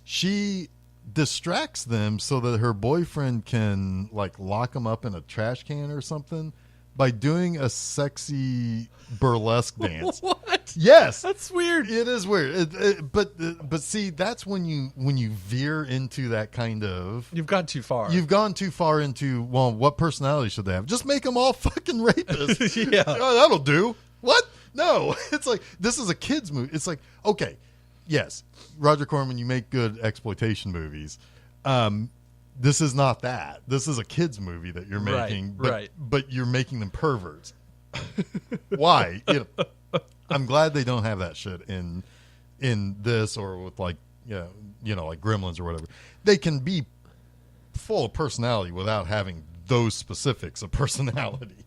she distracts them so that her boyfriend can like lock them up in a trash can or something by doing a sexy burlesque dance. What? Yes, that's weird. It is weird. But see, that's when you veer into that kind of. You've gone too far. You've gone too far into, well, what personality should they have? Just make them all fucking rapists. Yeah, that'll do. What? No, it's like this is a kids movie. It's like, okay, yes, Roger Corman, you make good exploitation movies. This is not that. This is a kids movie that you're making, but you're making them perverts. Why? I'm glad they don't have that shit in this or with like like Gremlins or whatever. They can be full of personality without having those specifics of personality.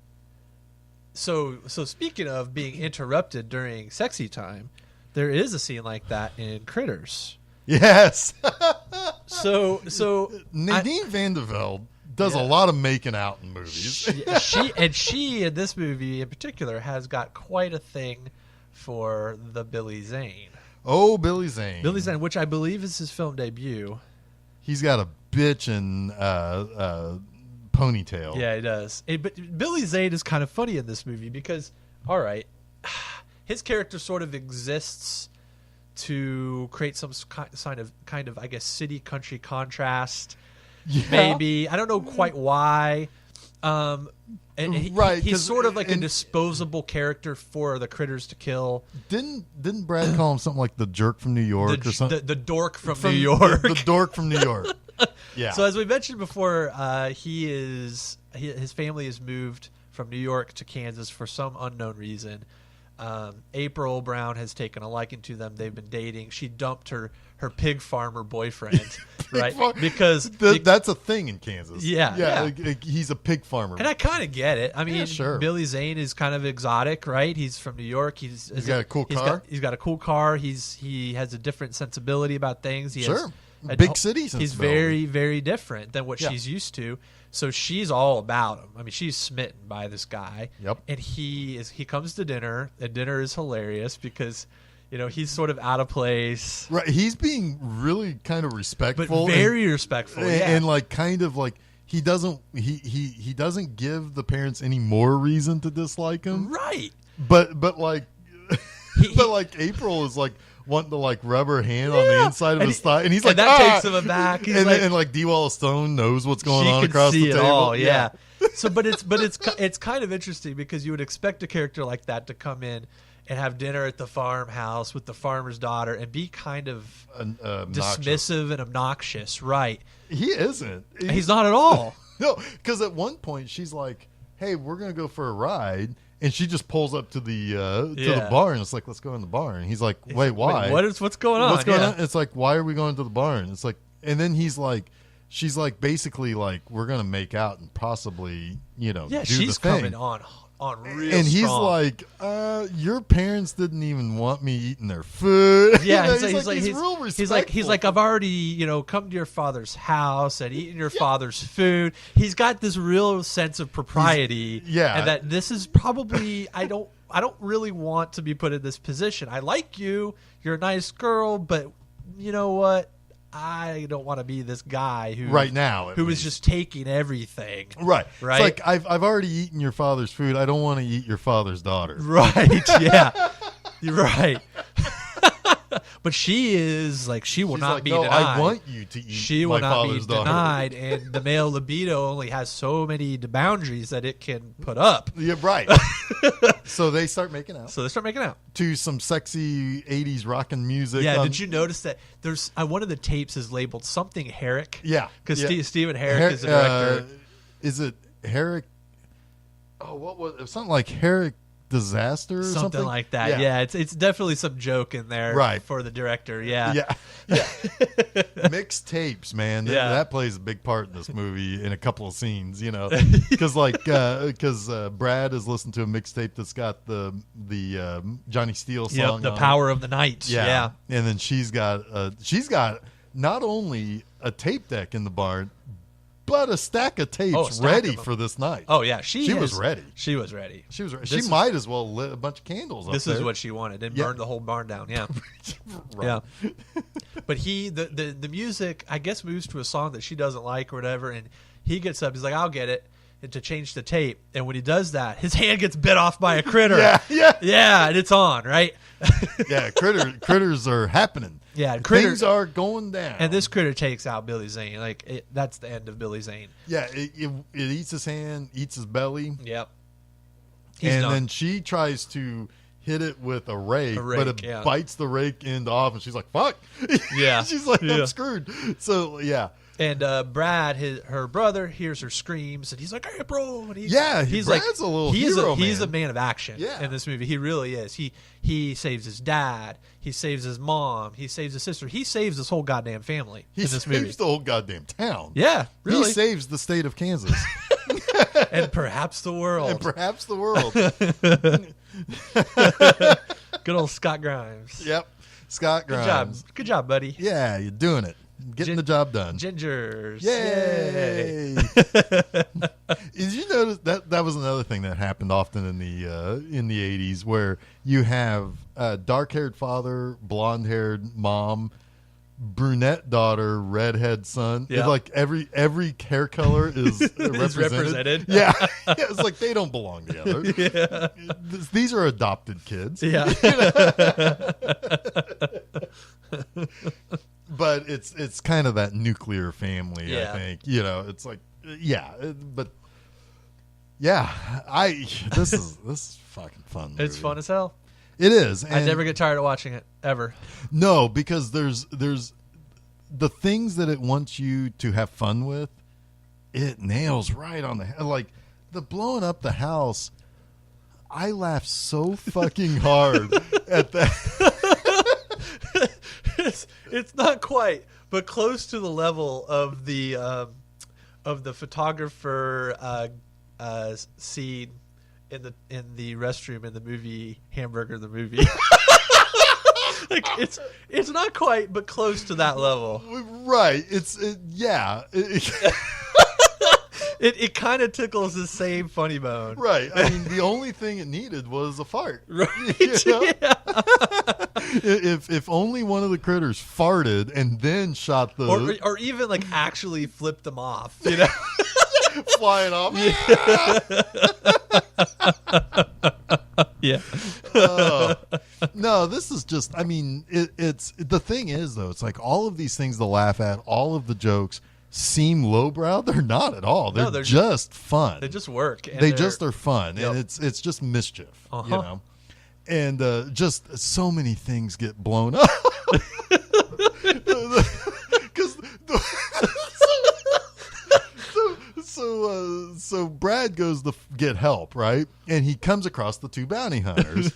So speaking of being interrupted during sexy time, there is a scene like that in Critters. Yes. So Nadine Van de Velde does a lot of making out in movies. She in this movie in particular has got quite a thing for the Billy Zane. Oh, Billy Zane. Billy Zane, which I believe is his film debut. He's got a bitchin' ponytail. Yeah, he does. But Billy Zane is kind of funny in this movie because, all right, his character sort of exists to create some kind of I guess city country contrast. Yeah. Maybe I don't know quite why. And he's sort of like a disposable character for the critters to kill. Didn't Brad call him something like the jerk from New York or something? The dork from New York. The dork from New York. Yeah. So as we mentioned before, his family has moved from New York to Kansas for some unknown reason. April Brown has taken a liking to them. They've been dating. She dumped her pig farmer boyfriend, right? Because that's a thing in Kansas. Yeah. He's a pig farmer, and I kind of get it. I mean, sure. Billy Zane is kind of exotic, right? He's from New York. He's got a cool car. He's got a cool car. He has a different sensibility about things. He has big city sensibility. He's very, very different than what she's used to. So she's all about him. I mean, she's smitten by this guy. Yep. And he comes to dinner, and dinner is hilarious because, he's sort of out of place. Right. He's being really kind of respectful. But very respectful. And like kind of like he doesn't give the parents any more reason to dislike him. Right. But like but like April is like wanting to like rub her hand on the inside of his thigh, and he's like, that takes him aback. And like D. Wallace Stone knows what's going on across the table. All, yeah. So, but it's kind of interesting because you would expect a character like that to come in and have dinner at the farmhouse with the farmer's daughter and be kind of dismissive and obnoxious, right? He isn't. He's not at all. No, because at one point she's like, "Hey, we're gonna go for a ride." And she just pulls up to the barn. It's like, let's go in the barn. And he's like, wait, why? What's going on? What's going on? It's like, why are we going to the barn? It's like, and then she's like, basically like, we're gonna make out and possibly, do the thing. She's coming on real and he's strong. like, your parents didn't even want me eating their food. Yeah, he's real respectful. He's like, I've already, come to your father's house and eaten your father's food. He's got this real sense of propriety. And that this is probably, I don't really want to be put in this position. I like you. You're a nice girl, but you know what? I don't want to be this guy who right now who is just taking everything. Right. It's Right. like I've already eaten your father's food. I don't want to eat your father's daughter. Right. Yeah. You're right. But she is like, she will She's not like, be no, denied. I want you to eat She will my not be father's daughter. denied, and the male libido only has so many boundaries that it can put up. Yeah, right. So they start making out. So they start making out To some sexy 80s rockin' music. Yeah, did you notice that there's one of the tapes is labeled something Herrick? Yeah. Because Stephen Herrick is the director. Is it Herrick? Oh, what was it? Something like Herrick Disaster or something? Like that. Yeah, it's definitely some joke in there for the director. Yeah. Mixed tapes, man. That plays a big part in this movie in a couple of scenes, because Brad has listened to a mixtape that's got the Johnny Steele song, The Power of the Night. Yeah. And then she's got not only a tape deck in the barn, but a stack of tapes ready for this night. Oh yeah, she was ready. She was ready. She might as well lit a bunch of candles. This is what she wanted, and burned the whole barn down. Yeah, yeah. But the music, I guess, moves to a song that she doesn't like or whatever, and he gets up. He's like, "I'll get it." And to change the tape, and when he does that, his hand gets bit off by a critter. Yeah, and it's on, right? Yeah, critters are happening. Yeah, things are going down. And this critter takes out Billy Zane. That's the end of Billy Zane. Yeah, it eats his hand, eats his belly. Yep. Then she tries to hit it with a rake, but it bites the rake end off, and she's like, "Fuck!" Yeah, she's like, "I'm screwed." So yeah. And Brad, her brother, hears her screams, and he's like, "April!" And he's Brad's like, a little hero, he's man. A man of action in this movie. He really is. He saves his dad. He saves his mom. He saves his sister. He saves this whole goddamn family in this movie. He saves the whole goddamn town. Yeah, really. He saves the state of Kansas. And perhaps the world. Good old Scott Grimes. Yep. Scott Grimes. Good job, buddy. Yeah, you're doing it. getting the job done. Gingers. Yay! Did you notice that was another thing that happened often in the 80s, where you have a dark-haired father, blonde-haired mom, brunette daughter, redhead son. Yeah. It's like every hair color is represented. Yeah. It's like they don't belong together. Yeah. These are adopted kids. Yeah. But it's kind of that nuclear family, Yeah. I think. It's like, but yeah, this is fucking fun. Movie. It's fun as hell. It is. I never get tired of watching it ever. No, because there's the things that it wants you to have fun with. It nails right on the head. Like the blowing up the house. I laughed so fucking hard at that. It's not quite, but close to the level of the photographer scene in the restroom in the movie Hamburger the movie. Like it's not quite, but close to that level. Right. It kind of tickles the same funny bone. Right. I mean, the only thing it needed was a fart. Right. Yeah. If only one of the critters farted and then shot the or even like actually flipped them off, flying off. Yeah. No, this is just. I mean, it's the thing is though. It's like all of these things to laugh at. All of the jokes seem lowbrow. They're not at all. They're just fun. They just work. They just are fun, Yep. and it's just mischief. Uh-huh. And just so many things get blown up. Because so Brad goes to get help, right? And he comes across the two bounty hunters,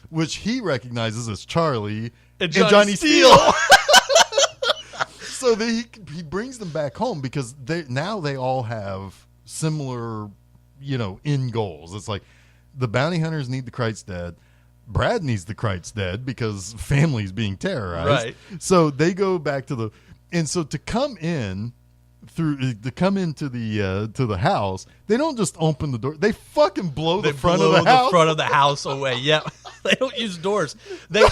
which he recognizes as Charlie and Johnny Steele. So he brings them back home because they all have similar, end goals. It's like the bounty hunters need the Krites dead. Brad needs the Krites dead because family's being terrorized. Right. So they go back to to come into the house, they don't just open the door. They fucking blow the front of the house. The front of the house away. Yeah. They don't use doors. They run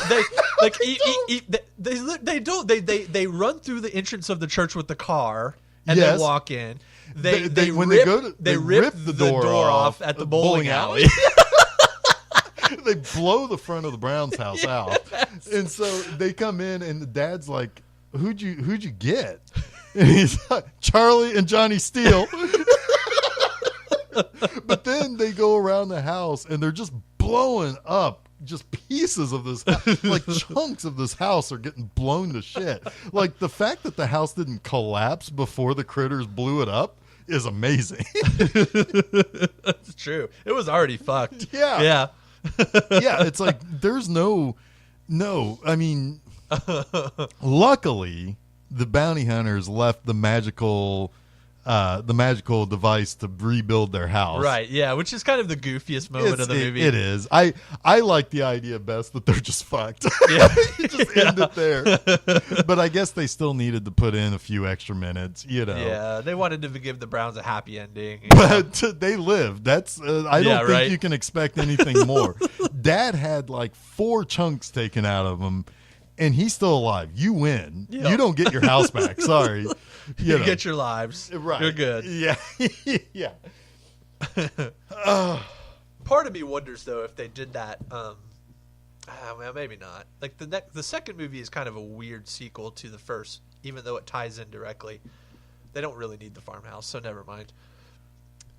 through the entrance of the church with the car and Yes. they walk in. They rip the door off at the bowling alley. They blow the front of the Browns house out. And so they come in and the dad's like, who'd you get? And he's like, Charlie and Johnny Steele. But then they go around the house and they're just blowing up just pieces of this house. Like chunks of this house are getting blown to shit. Like the fact that the house didn't collapse before the critters blew it up is amazing. That's true. It was already fucked. Yeah. Yeah. Yeah, it's like there's no. I mean, luckily the bounty hunters left the magical device to rebuild their house. Right, yeah, which is kind of the goofiest moment of the movie. It is. I like the idea best that they're just fucked. Yeah. Just end it there. But I guess they still needed to put in a few extra minutes, Yeah, they wanted to give the Browns a happy ending. But they lived. That's I don't think right. you can expect anything more. Dad had like 4 chunks taken out of him, and he's still alive. You win. Yeah. You don't get your house back. Sorry. You get your lives. Right. You're good. Yeah. Yeah. Part of me wonders though if they did that. Well, maybe not. Like the second movie is kind of a weird sequel to the first, even though it ties in directly. They don't really need the farmhouse, so never mind.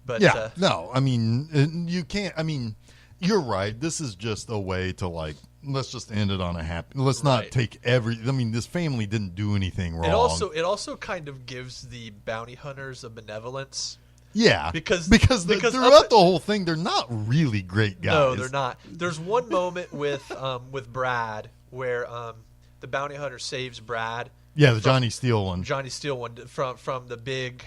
But yeah. No, I mean, you can't. I mean, you're right. This is just a way to like. Let's just end it on a happy. Let's not take every. I mean, this family didn't do anything wrong. It also kind of gives the bounty hunters a benevolence. Yeah, because throughout the whole thing, they're not really great guys. No, they're not. There's one moment with Brad where the bounty hunter saves Brad. Yeah, the Johnny Steele one. Johnny Steele one from the big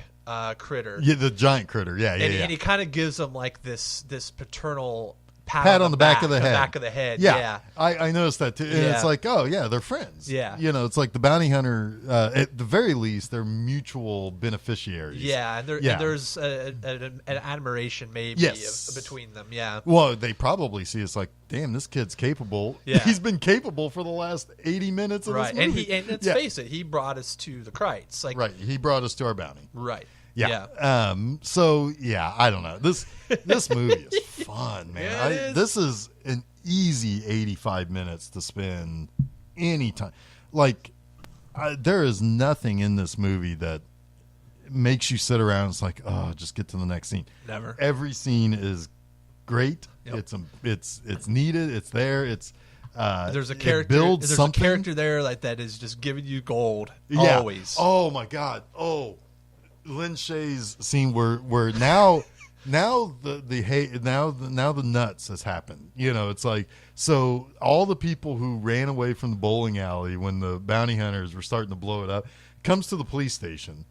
critter. Yeah, the giant critter. Yeah, and he kind of gives him like this paternal pat on the back of the head. Back of the head. Yeah, Yeah. I noticed that too. And it's like, oh yeah, they're friends. Yeah. It's like the bounty hunter. At the very least, they're mutual beneficiaries. Yeah, and there's an admiration maybe between them. Yeah. Well, they probably see it's like, damn, this kid's capable. Yeah. He's been capable for the last 80 minutes of this movie. And let's face it, he brought us to the Crites. Like, right, he brought us to our bounty. Right. Yeah. So yeah, I don't know. This movie is fun, man. Yeah, this is an easy 85 minutes to spend any time. Like, there is nothing in this movie that makes you sit around. It's like, oh, just get to the next scene. Never. Every scene is great. Yep. It's needed. It's there. It's there's a character. Builds there's something. a character there like that is just giving you gold. Yeah. Always. Oh my God. Oh, Lin Shaye's scene where now the nuts has happened. It's like, so all the people who ran away from the bowling alley when the bounty hunters were starting to blow it up comes to the police station.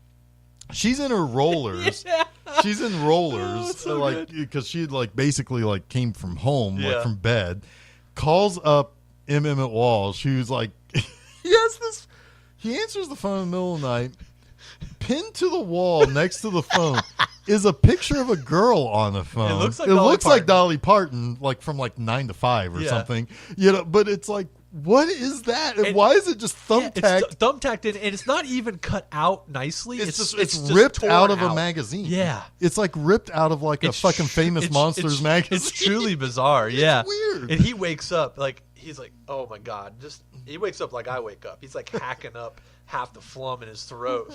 She's in her rollers. Yeah. She's in rollers, so like, because she like basically like came from home, like Yeah. from bed. Calls up Emmett Walsh, who's like, he answers the phone in the middle of the night. Pinned to the wall next to the phone is a picture of a girl on the phone. It looks like Dolly Parton, like from like 9 to 5 or something. But it's like, what is that? And why is it just thumbtacked? It's thumbtacked in, and it's not even cut out nicely. It's just ripped torn out of a magazine. Yeah. It's like ripped out of like a fucking Famous Monsters magazine. It's truly bizarre. Yeah. Weird. And he wakes up like, he's like, oh my God. He wakes up like I wake up. He's like hacking up half the phlegm in his throat.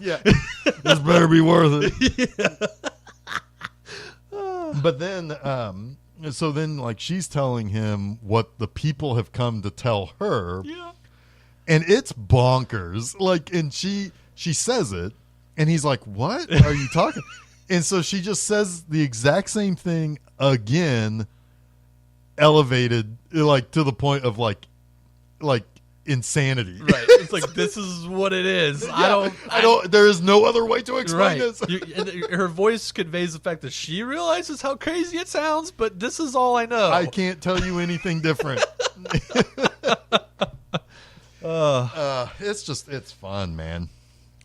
Yeah. This better be worth it. Yeah. But then, so then like she's telling him what the people have come to tell her. Yeah. And it's bonkers. Like, and she says it, and he's like, what are you talking? And so she just says the exact same thing again, elevated like to the point of like insanity. Right. It's like, this is what it is. Yeah, I don't there is no other way to explain right. this. Her voice conveys the fact that she realizes how crazy it sounds, but this is all I know. I can't tell you anything different. It's fun, man.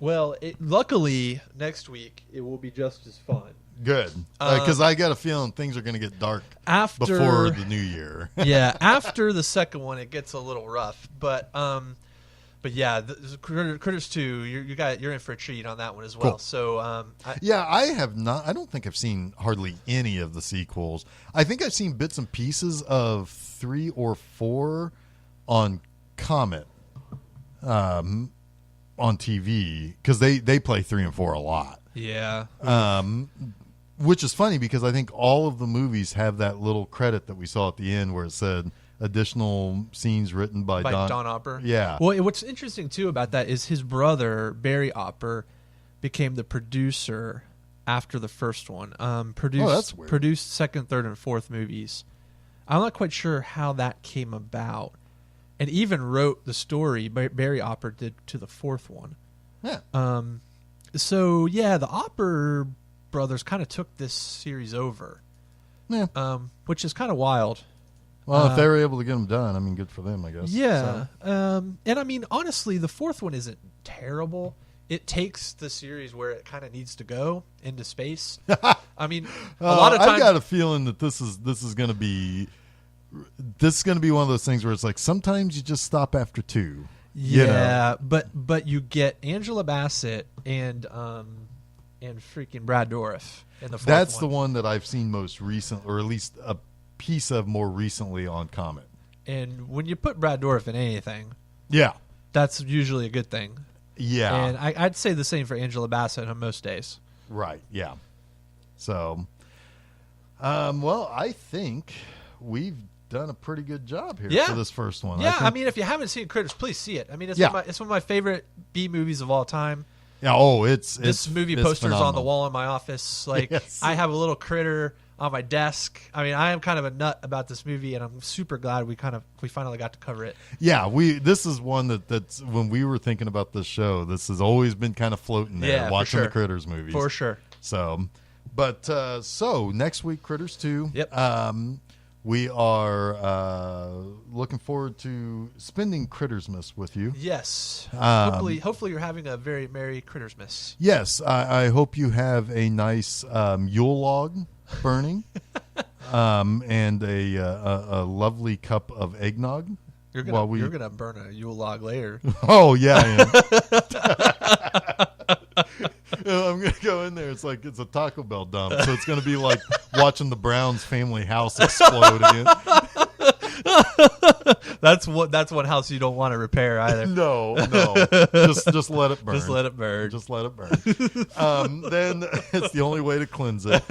Well, luckily next week it will be just as fun. Good, because I got a feeling things are going to get dark before the new year. Yeah, after the second one, it gets a little rough. But yeah, Critters 2, you're in for a treat on that one as well. Cool. So I have not. I don't think I've seen hardly any of the sequels. I think I've seen bits and pieces of 3 or 4 on Comet, on TV, because they play 3 and 4 a lot. Yeah. Which is funny because I think all of the movies have that little credit that we saw at the end where it said additional scenes written by Don Opper. Yeah. Well, what's interesting too about that is his brother Barry Opper became the producer after the first one. Produced second, third, and fourth movies. I'm not quite sure how that came about, and even wrote the story. Barry Opper did to the fourth one. Yeah. So yeah, the Opper brothers kind of took this series over. Yeah. Which is kind of wild. Well, if they were able to get them done, I mean, good for them, I guess. Yeah. So. And I mean, honestly, the fourth one isn't terrible. It takes the series where it kind of needs to go, into space. I mean, a lot of times I've got a feeling that this is going to be one of those things where it's like sometimes you just stop after 2. Yeah, but you get Angela Bassett and freaking Brad Dourif in the fourth That's one. the one that I've seen most recent, or at least a piece of more recently on Comet. And when you put Brad Dourif in anything, yeah, that's usually a good thing. Yeah, and I'd say the same for Angela Bassett on most days. Right. Yeah. So, well, I think we've done a pretty good job here for this first one. Yeah, I mean, if you haven't seen Critters, please see it. I mean, it's one of my favorite B movies of all time. Yeah. This movie poster's on the wall in my office. Like, yes. I have a little critter on my desk. I mean, I am kind of a nut about this movie, and I'm super glad we finally got to cover it. Yeah, this is one that's when we were thinking about this show, this has always been kind of floating there, watching the Critters movies. For sure. So, But so next week, Critters 2. Yep. We are looking forward to spending Crittersmas with you. Yes. Hopefully you're having a very merry Crittersmas. Yes, I hope you have a nice Yule log burning and a lovely cup of eggnog. You're gonna burn a Yule log later. Oh yeah, I am. I'm gonna go in there. It's like it's a Taco Bell dump, so it's gonna be like watching the Browns family house explode again. That's one house you don't want to repair either. No. Just let it burn. Just let it burn. Just let it burn. Then it's the only way to cleanse it.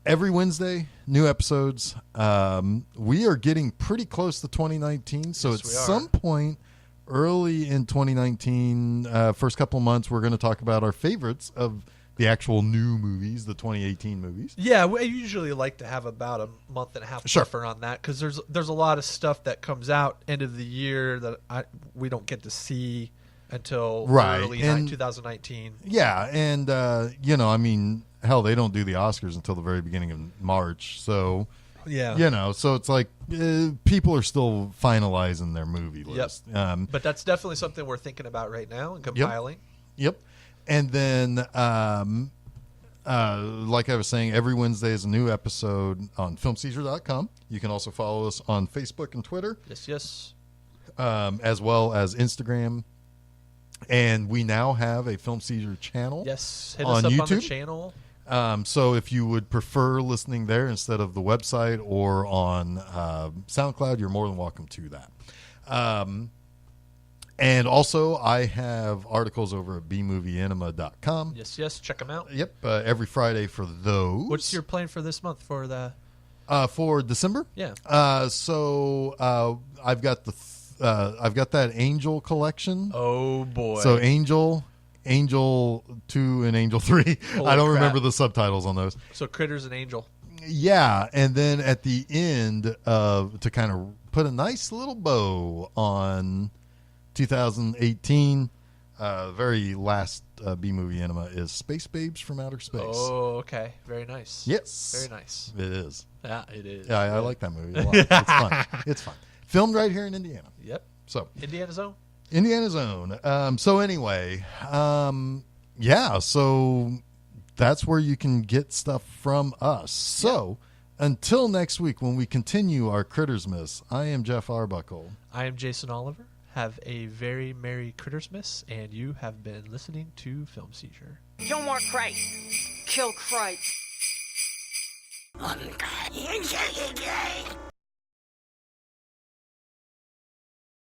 Every Wednesday, new episodes. We are getting pretty close to 2019. So at some point early in 2019, first couple of months, we're going to talk about our favorites of the actual new movies, the 2018 movies. Yeah, we usually like to have about a month and a half buffer on that because there's a lot of stuff that comes out end of the year that we don't get to see until early 2019. Yeah, and hell, they don't do the Oscars until the very beginning of March. So, yeah, so it's like people are still finalizing their movie list. Yep. But that's definitely something we're thinking about right now and compiling. Yep. And then, like I was saying, every Wednesday is a new episode on filmseizure.com. You can also follow us on Facebook and Twitter. Yes. As well as Instagram. And we now have a Film Seizure channel. Yes, hit on us up YouTube. on the channel. So if you would prefer listening there instead of the website or on SoundCloud, you're more than welcome to that. And also, I have articles over at bmovieenema.com. Yes, check them out. Yep, every Friday for those. What's your plan for this month for the... for December? Yeah. I've got that Angel collection. Oh, boy. So Angel 2 and Angel 3. I don't remember the subtitles on those. So Critters and Angel. Yeah, and then at the end, to kind of put a nice little bow on 2018, very last B-movie enema is Space Babes from Outer Space. Oh, okay. Very nice. Yes. Very nice. It is. Yeah, it is. Yeah, I like that movie a lot. It's fun. It's fun. Filmed right here in Indiana. Yep. So Indiana Zone. So anyway, so that's where you can get stuff from us. So until next week when we continue our Crittersmas, I am Geoff Arbuckle. I am Jason Oliver. Have a very merry Crittersmas, and you have been listening to Film Seizure. No more Christ. Kill Christ.